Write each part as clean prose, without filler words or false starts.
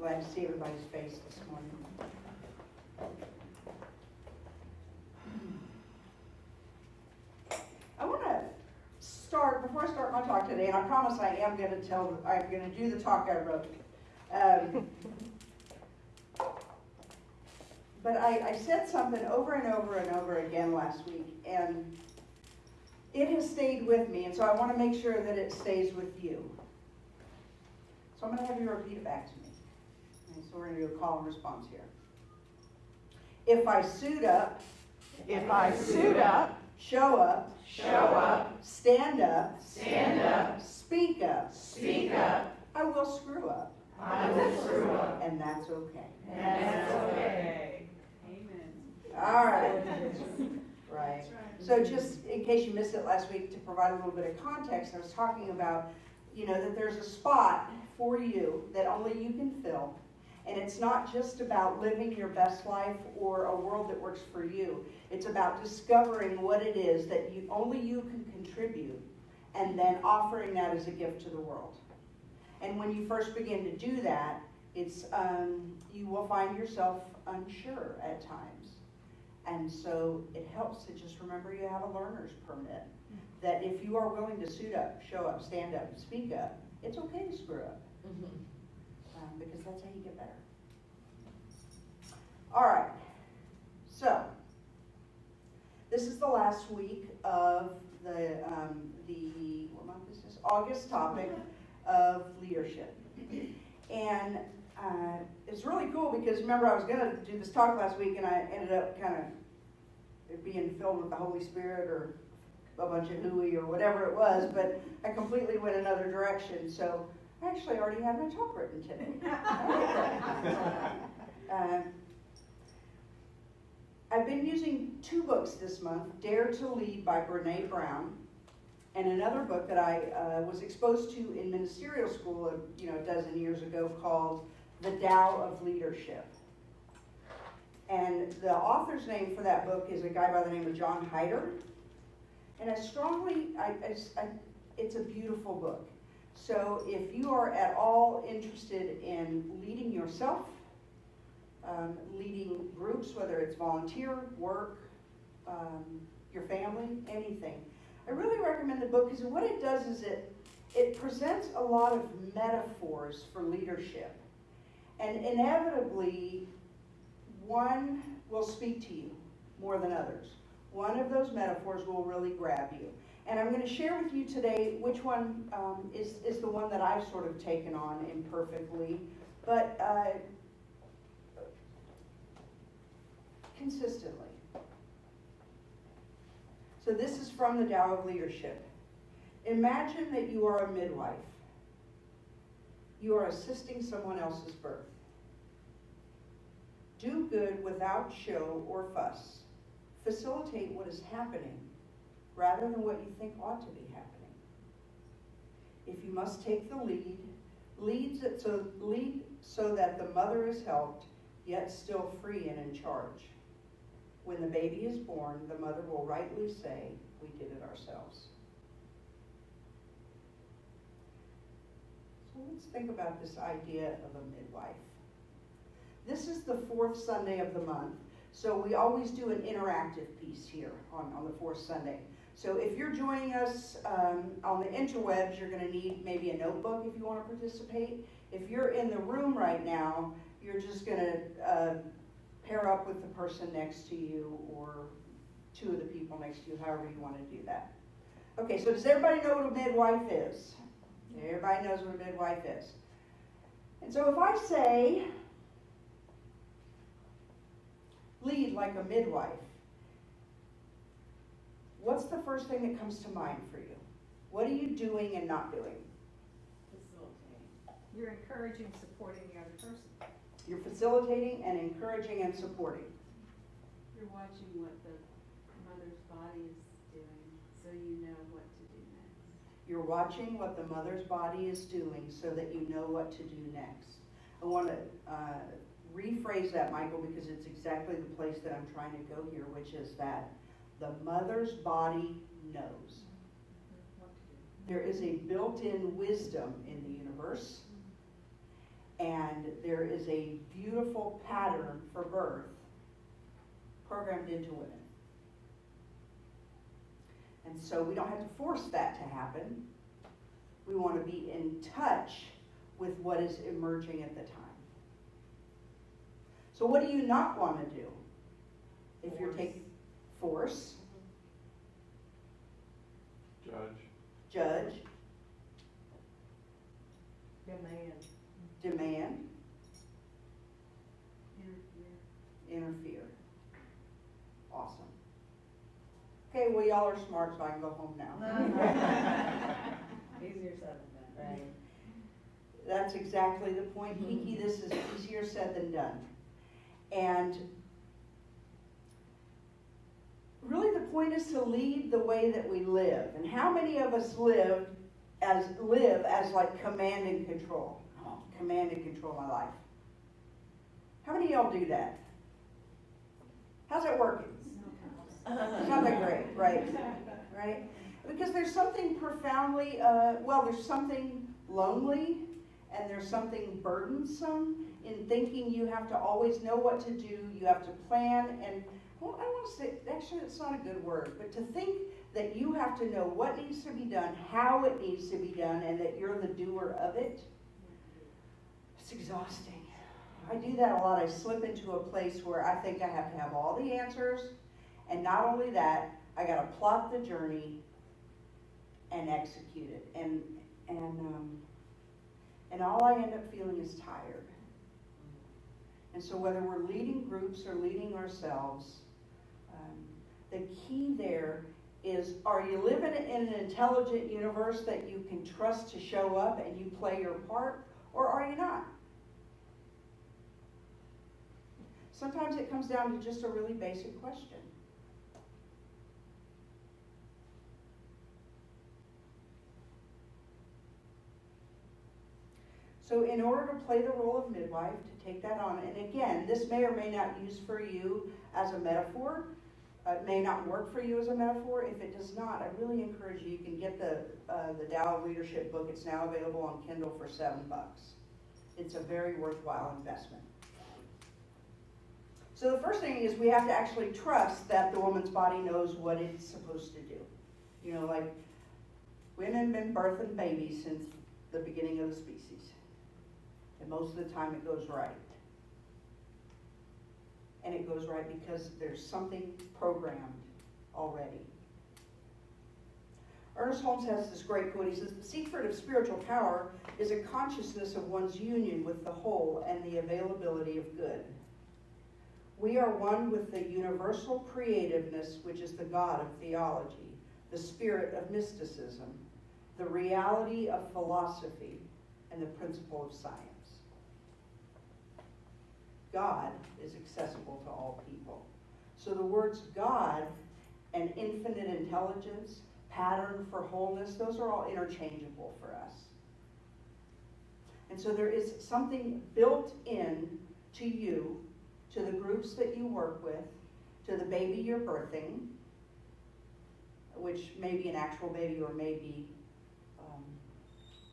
glad to see everybody's face this morning. I want to start, before I start my talk today, and I promise I'm going to do the talk I wrote. But I said something over and over and over again last week, and it has stayed with me, and so I want to make sure that it stays with you. So I'm going to have you repeat it back to me. And so we're going to do a call and response here. If I suit up, show up, stand up, speak up, I will screw up. And that's okay. Amen. All right. Right. So just in case you missed it last week, to provide a little bit of context, I was talking about, that there's a spot for you that only you can fill. And it's not just about living your best life or a world that works for you. It's about discovering what it is that only you can contribute and then offering that as a gift to the world. And when you first begin to do that, it's you will find yourself unsure at times. And so it helps to just remember you have a learner's permit. That if you are willing to suit up, show up, stand up, and speak up, it's okay to screw up. Because that's how you get better. All right. So this is the last week of the what month is this? August topic of leadership. And it's really cool because remember I was going to do this talk last week and I ended up kind of being filled with the Holy Spirit or a bunch of hooey or whatever it was, but I completely went another direction. So I actually already have my talk written today. I've been using 2 books this month, Dare to Lead by Brene Brown, and another book that I was exposed to in ministerial school a dozen years ago called The Tao of Leadership. And the author's name for that book is a guy by the name of John Heider. And it's a beautiful book. So if you are at all interested in leading yourself, leading groups, whether it's volunteer, work, your family, anything, I really recommend the book because what it does is it presents a lot of metaphors for leadership. And inevitably, one will speak to you more than others. One of those metaphors will really grab you. And I'm going to share with you today which one is the one that I've sort of taken on imperfectly, but consistently. So this is from the Tao of Leadership. Imagine that you are a midwife. You are assisting someone else's birth. Do good without show or fuss. Facilitate what is happening rather than what you think ought to be happening. If you must take the lead so that the mother is helped, yet still free and in charge. When the baby is born, the mother will rightly say, "We did it ourselves." So let's think about this idea of a midwife. This is the 4th Sunday of the month, so we always do an interactive piece here on the 4th Sunday. So if you're joining us on the interwebs, you're going to need maybe a notebook if you want to participate. If you're in the room right now, you're just going to pair up with the person next to you or 2 of the people next to you, however you want to do that. Okay, so does everybody know what a midwife is? Everybody knows what a midwife is. And so if I say, lead like a midwife, what's the first thing that comes to mind for you? What are you doing and not doing? Facilitating. You're encouraging, supporting the other person. You're facilitating and encouraging and supporting. You're watching what the mother's body is doing so you know what to do next. You're watching what the mother's body is doing so that you know what to do next. I want to rephrase that, Michael, because it's exactly the place that I'm trying to go here, which is that the mother's body knows. There is a built-in wisdom in the universe, And there is a beautiful pattern for birth programmed into women. And so we don't have to force that to happen. We want to be in touch with what is emerging at the time. So what do you not want to do? If you're taking force, judge, demand, interfere. Awesome. Okay, well, y'all are smart, so I can go home now. Easier said than done, right? That's exactly the point, Kiki. This is easier said than done. And really the point is to lead the way that we live. And how many of us live as like command and control? Oh, command and control my life. How many of y'all do that? How's it working? It's not that great, right? Right? Because there's something profoundly, there's something lonely and there's something burdensome in thinking you have to always know what to do, you have to plan, and, well, I want to say, actually it's not a good word, but to think that you have to know what needs to be done, how it needs to be done, and that you're the doer of it, it's exhausting. I do that a lot. I slip into a place where I think I have to have all the answers, and not only that, I got to plot the journey and execute it. And all I end up feeling is tired. And so whether we're leading groups or leading ourselves, the key there is, are you living in an intelligent universe that you can trust to show up and you play your part, or are you not? Sometimes it comes down to just a really basic question. So in order to play the role of midwife, to take that on, and again, this may or may not use for you as a metaphor. It may not work for you as a metaphor. If it does not, I really encourage you. You can get the Tao of Leadership book. It's now available on Kindle for $7. It's a very worthwhile investment. So the first thing is we have to actually trust that the woman's body knows what it's supposed to do. You know, like women have been birthing babies since the beginning of the species. And most of the time it goes right. And it goes right because there's something programmed already. Ernest Holmes has this great quote. He says, "The secret of spiritual power is a consciousness of one's union with the whole and the availability of good. We are one with the universal creativeness, which is the God of theology, the spirit of mysticism, the reality of philosophy, and the principle of science." God is accessible to all people. So the words God and infinite intelligence, pattern for wholeness, those are all interchangeable for us. And so there is something built in to you, to the groups that you work with, to the baby you're birthing, which may be an actual baby or may be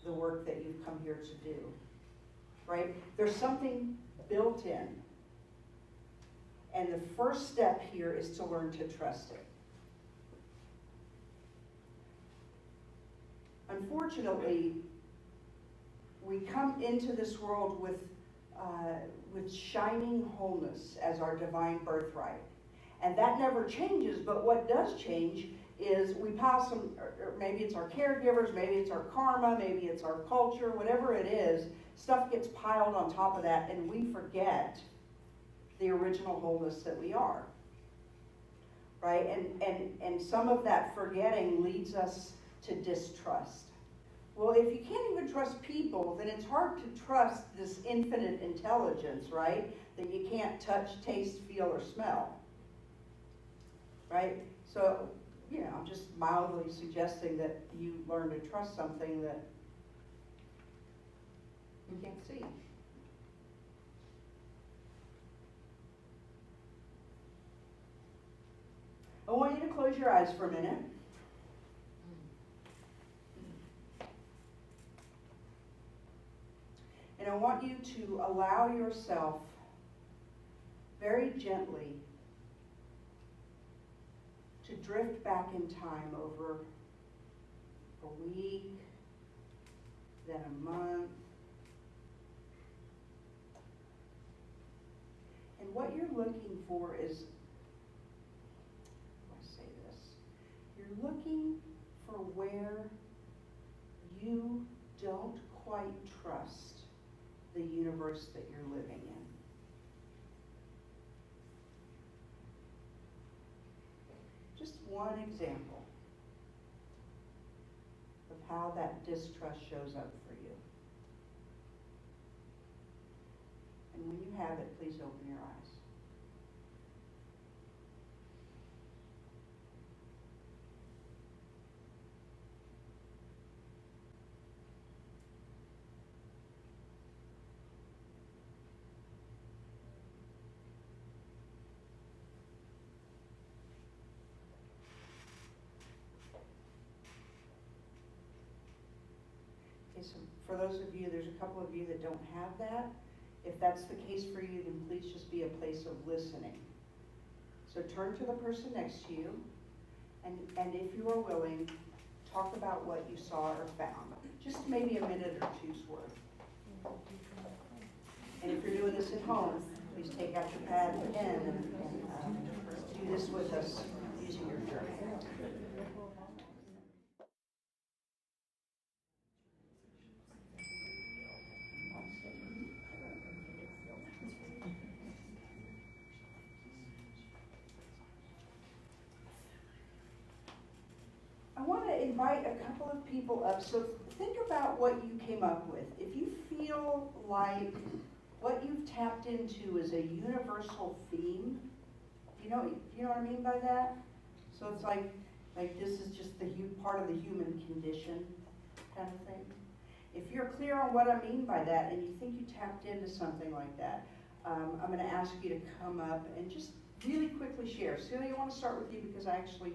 the work that you've come here to do, right? There's something built in. And the first step here is to learn to trust it. Unfortunately, we come into this world with shining wholeness as our divine birthright. And that never changes, but what does change is we pile some, or maybe it's our caregivers, maybe it's our karma, maybe it's our culture, whatever it is, stuff gets piled on top of that and we forget the original wholeness that we are, right? And some of that forgetting leads us to distrust. Well, if you can't even trust people, then it's hard to trust this infinite intelligence, right? That you can't touch, taste, feel, or smell, right? So, you know, I'm just mildly suggesting that you learn to trust something that you can't see. I want you to close your eyes for a minute. And I want you to allow yourself very gently to drift back in time over a week, then a month. And what you're looking for is, how do I say this? You're looking for where you don't quite trust the universe that you're living in. Just one example of how that distrust shows up for you. And when you have it, please open your eyes. Okay, so for those of you, there's a couple of you that don't have that. If that's the case for you, then please just be a place of listening. So turn to the person next to you, and if you are willing, talk about what you saw or found. Just maybe a minute or two's worth. And if you're doing this at home, please take out your pad and pen and do this with us using your journal. I want to invite a couple of people up. So think about what you came up with. If you feel like what you've tapped into is a universal theme, you know what I mean by that? So it's like this is just the part of the human condition kind of thing. If you're clear on what I mean by that and you think you tapped into something like that, I'm going to ask you to come up and just really quickly share. Celia, I want to start with you because I actually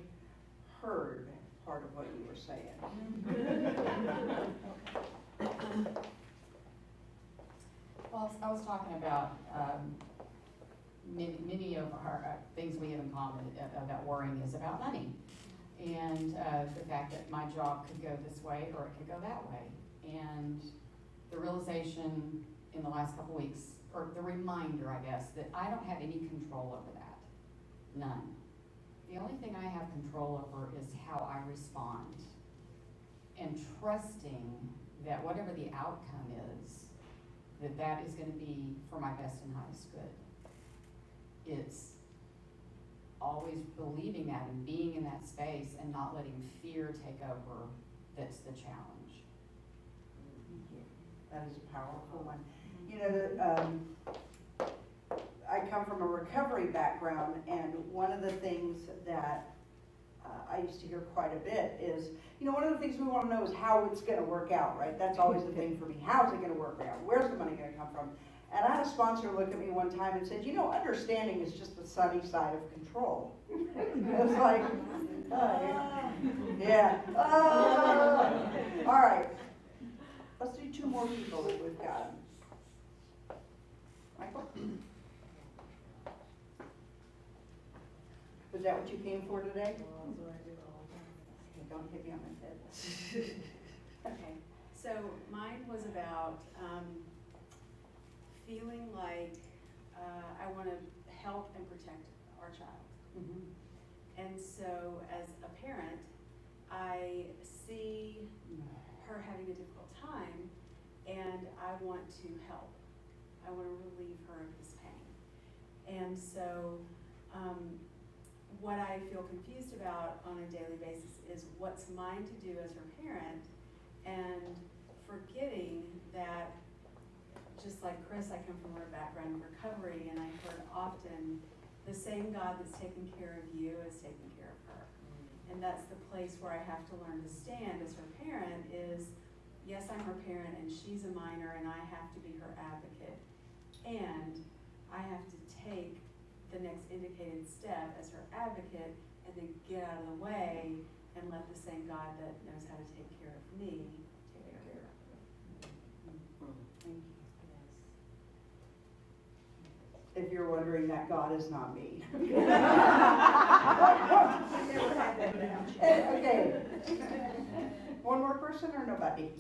heard part of what you were saying. Well, I was talking about many of our things we have in common about worrying is about money. And the fact that my job could go this way or it could go that way. And the realization in the last couple weeks, or the reminder, I guess, that I don't have any control over that. None. The only thing I have control over is how I respond, and trusting that whatever the outcome is, that is going to be for my best and highest good. It's always believing that and being in that space and not letting fear take over that's the challenge. That is a powerful one. You know, I come from a recovery background, and one of the things that I used to hear quite a bit is, you know, one of the things we want to know is how it's going to work out, right? That's always the thing for me. How's it going to work out? Where's the money going to come from? And I had a sponsor look at me one time and said, you know, understanding is just the sunny side of control. It was like, yeah. All right. Let's do two more people if we've got them. Michael? Was that what you came for today? Okay, don't hit me on my head. Okay, so mine was about feeling like I want to help and protect our child. Mm-hmm. And so as a parent, I see her having a difficult time, and I want to help. I want to relieve her of this pain. And so what I feel confused about on a daily basis is what's mine to do as her parent, and forgetting that, just like Chris, I come from a background of recovery, and I heard often the same God that's taking care of you is taking care of her. And that's the place where I have to learn to stand as her parent is, yes, I'm her parent and she's a minor and I have to be her advocate. And I have to take the next indicated step as her advocate and then get out of the way and let the same God that knows how to take care of me take care of her. Thank you. If you're wondering, that God is not me. I never had that without you. Okay. One more person or nobody?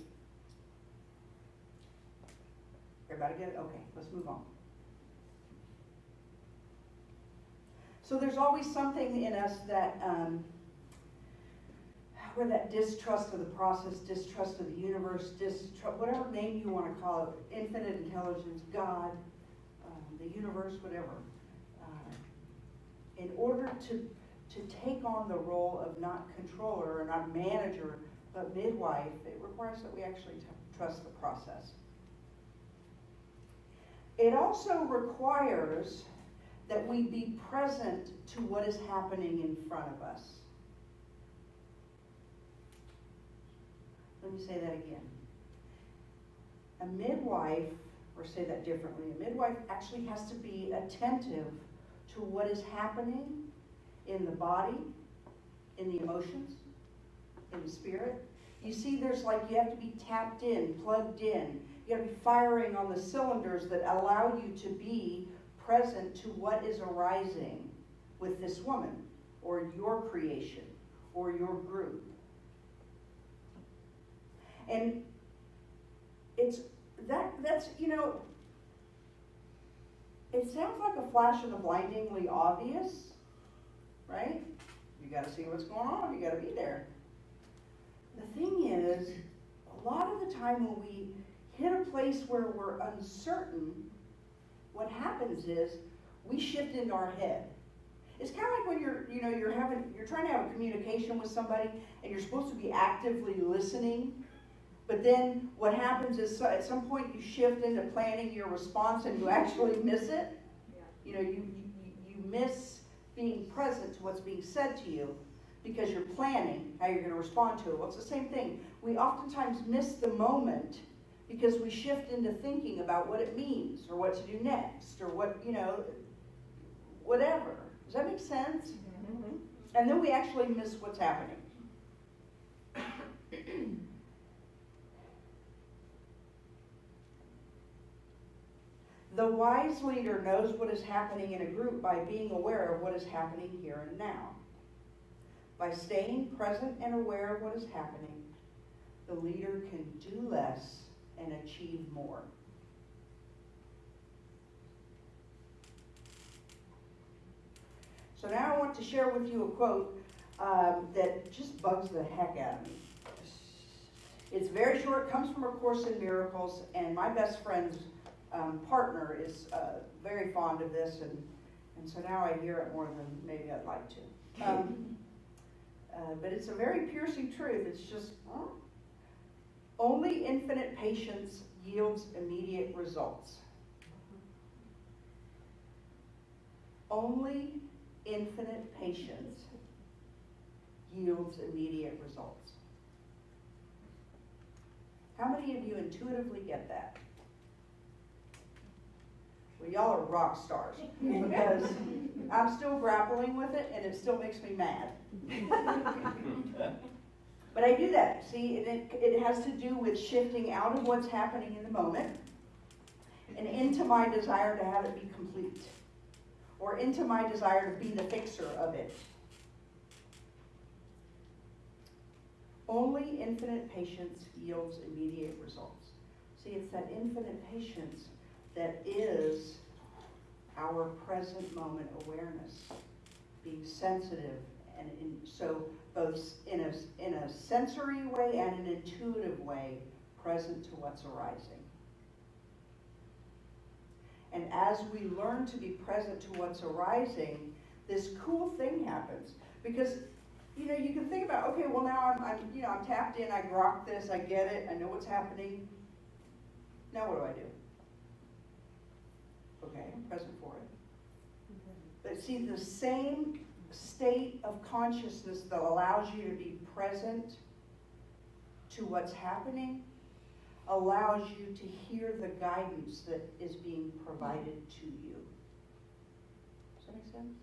Everybody get it? Okay, let's move on. So there's always something in us that, where that distrust of the process, distrust of the universe, distrust, whatever name you want to call it, infinite intelligence, God, the universe, whatever. In order to take on the role of not controller or not manager, but midwife, it requires that we actually trust the process. It also requires that we be present to what is happening in front of us. Let me say that again. A midwife, or say that differently, a midwife actually has to be attentive to what is happening in the body, in the emotions, in the spirit. You see, there's like, you have to be tapped in, plugged in. You have to be firing on the cylinders that allow you to be present to what is arising with this woman, or your creation, or your group. And that's, you know, it sounds like a flash of the blindingly obvious, right? You got to see what's going on. You got to be there. The thing is, a lot of the time when we hit a place where we're uncertain, what happens is we shift into our head. It's kind of like when you're trying to have a communication with somebody and you're supposed to be actively listening, but then what happens is at some point you shift into planning your response and you actually miss it. Yeah. You know, you miss being present to what's being said to you because you're planning how you're going to respond to it. Well, it's the same thing. We oftentimes miss the moment because we shift into thinking about what it means or what to do next or what, you know, whatever. Does that make sense? Mm-hmm. And then we actually miss what's happening. The wise leader knows what is happening in a group by being aware of what is happening here and now. By staying present and aware of what is happening, the leader can do less and achieve more. So now I want to share with you a quote that just bugs the heck out of me. It's very short, comes from A Course in Miracles, and my best friend's partner is very fond of this, and so now I hear it more than maybe I'd like to. But it's a very piercing truth. It's just, only infinite patience yields immediate results. Only infinite patience yields immediate results. How many of you intuitively get that? Well, y'all are rock stars, because I'm still grappling with it and it still makes me mad. But I do that. See, it has to do with shifting out of what's happening in the moment and into my desire to have it be complete, or into my desire to be the fixer of it. Only infinite patience yields immediate results. See, it's that infinite patience that is our present moment awareness, being sensitive, and so both in a sensory way and an intuitive way, present to what's arising. And as we learn to be present to what's arising, this cool thing happens. Because, you know, you can think about, okay, well now I'm tapped in, I grok this, I get it, I know what's happening. Now what do I do? Okay, I'm present for it. But see, the same state of consciousness that allows you to be present to what's happening allows you to hear the guidance that is being provided to you. Does that make sense?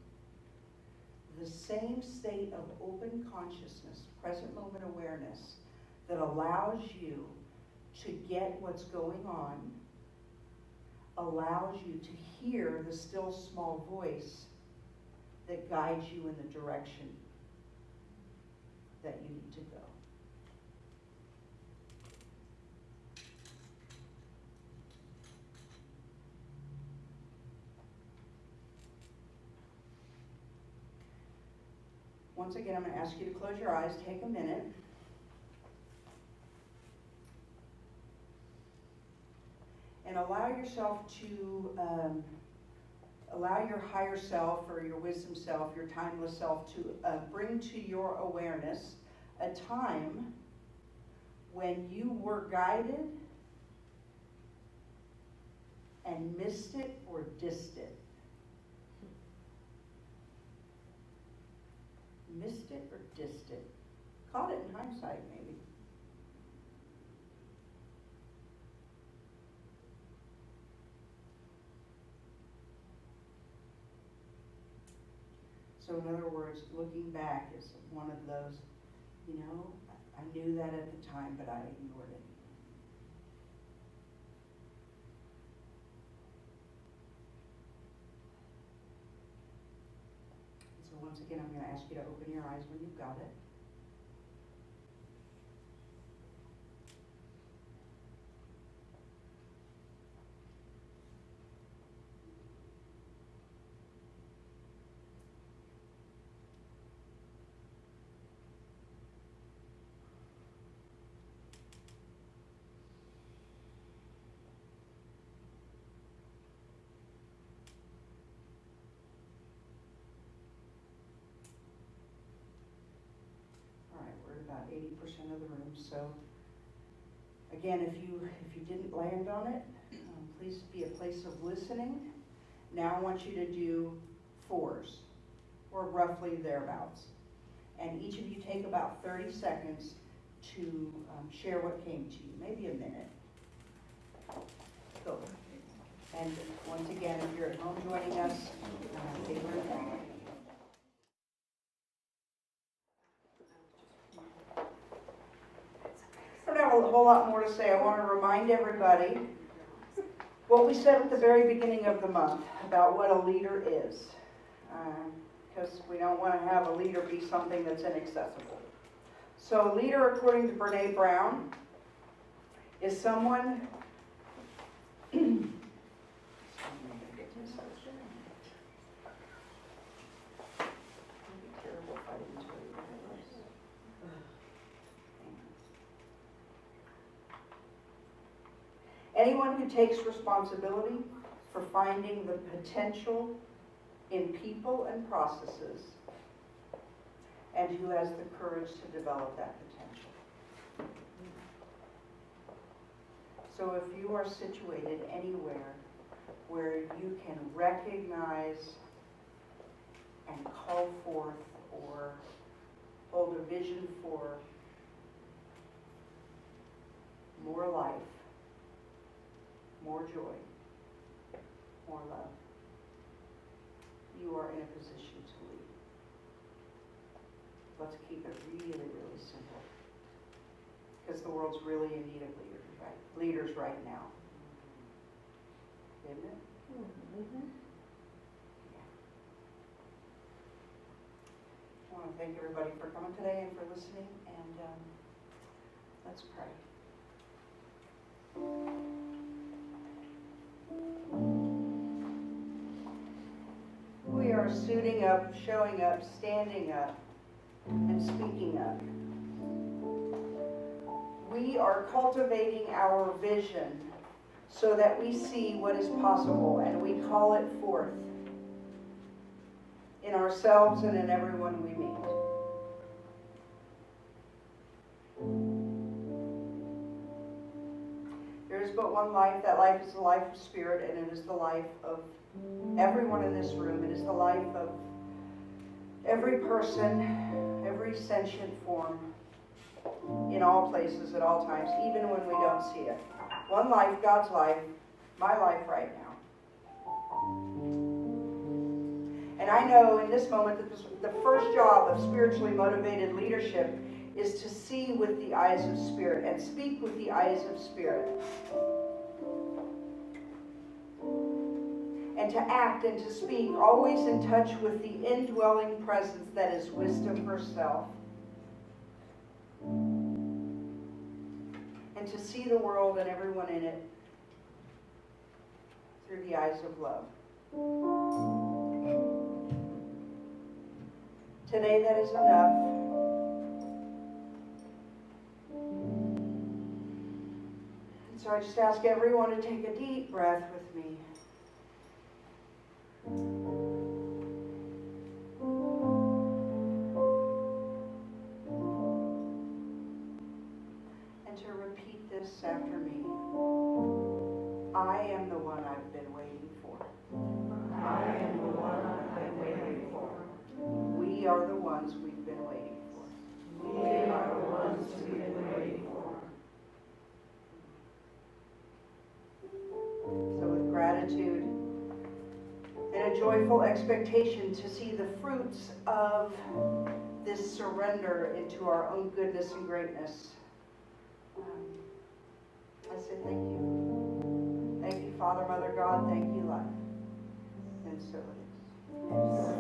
The same state of open consciousness, present moment awareness, that allows you to get what's going on, allows you to hear the still small voice that guides you in the direction that you need to go. Once again, I'm going to ask you to close your eyes, take a minute. And allow yourself to, allow your higher self or your wisdom self, your timeless self to bring to your awareness a time when you were guided and missed it or dissed it. Missed it or dissed it. Caught it in hindsight, maybe. So in other words, looking back is one of those, you know, I knew that at the time, but I ignored it. So once again, I'm going to ask you to open your eyes when you've got it. About 80% of the room. So again, if you didn't land on it, please be a place of listening. Now I want you to do 4s, or roughly thereabouts. And each of you take about 30 seconds to share what came to you, maybe a minute. Go. And once again, if you're at home joining us, take your time. I don't have a whole lot more to say. I want to remind everybody what we said at the very beginning of the month about what a leader is. Because we don't want to have a leader be something that's inaccessible. So a leader, according to Brene Brown, is someone anyone who takes responsibility for finding the potential in people and processes, and who has the courage to develop that potential. So if you are situated anywhere where you can recognize and call forth or hold a vision for more life, more joy, more love, you are in a position to lead. Let's keep it really, really simple. Because the world's really in need of leaders right now. Isn't it? Mm-hmm. Yeah. I want to thank everybody for coming today and for listening, and let's pray. We are suiting up, showing up, standing up, and speaking up. We are cultivating our vision so that we see what is possible and we call it forth in ourselves and in everyone we meet. There is but one life. That life is the life of spirit, and it is the life of everyone in this room. It is the life of every person, every sentient form, in all places, at all times, even when we don't see it. One life, God's life, my life right now. And I know in this moment that the first job of spiritually motivated leadership is to see with the eyes of spirit and speak with the eyes of spirit. and to act and to speak, always in touch with the indwelling presence that is wisdom herself. And to see the world and everyone in it through the eyes of love. Today that is enough. And so I just ask everyone to take a deep breath with me. And to repeat this after me. I am the one I've been waiting for. I am the one I've been waiting for. We are the ones we've been waiting for. We are the ones we've been waiting for. So with gratitude and a joyful expectation to see the fruits of this surrender into our own goodness and greatness, I say thank you. Thank you, Father, Mother, God. Thank you, life. And so it is.